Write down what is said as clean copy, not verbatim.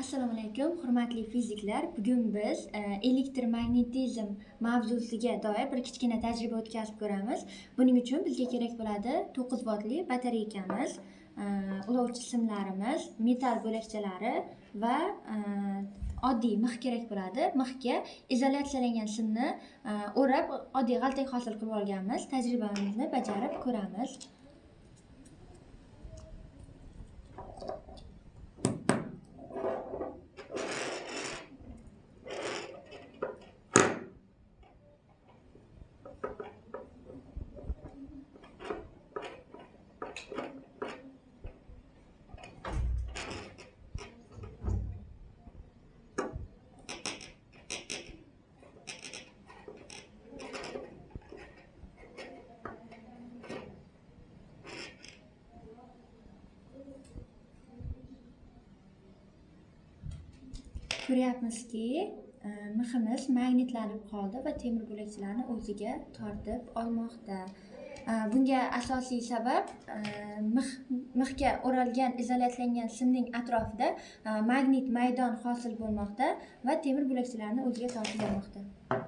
Assalomu alaykum, hurmatli fiziklar. Bugun biz elektromagnetizm mavzusiga doir bir kichkina tajriba o'tkazib ko'ramiz. Buning uchun bizga kerak bo'ladi 9 voltli batareykamiz, ulovchi simlarimiz, metal bo'lakchalari va oddiy mix kerak bo'ladi. Mixga izolyatsiyalangan simni o'rab oddiy g'altak hosil qilib olganmiz. Tajribamizni bajarib ko'ramiz. Ko'ryapmizki, miximiz magnetlanib qoldi va temir bo'lakchalarni o'ziga tortib olmoqda. Bunga asosiy sabab mixga o'ralgan izolyatsiyalangan simning atrofida magnit maydon hosil bo'lmoqda va temir bo'lakchalarni o'ziga tortib olmoqda.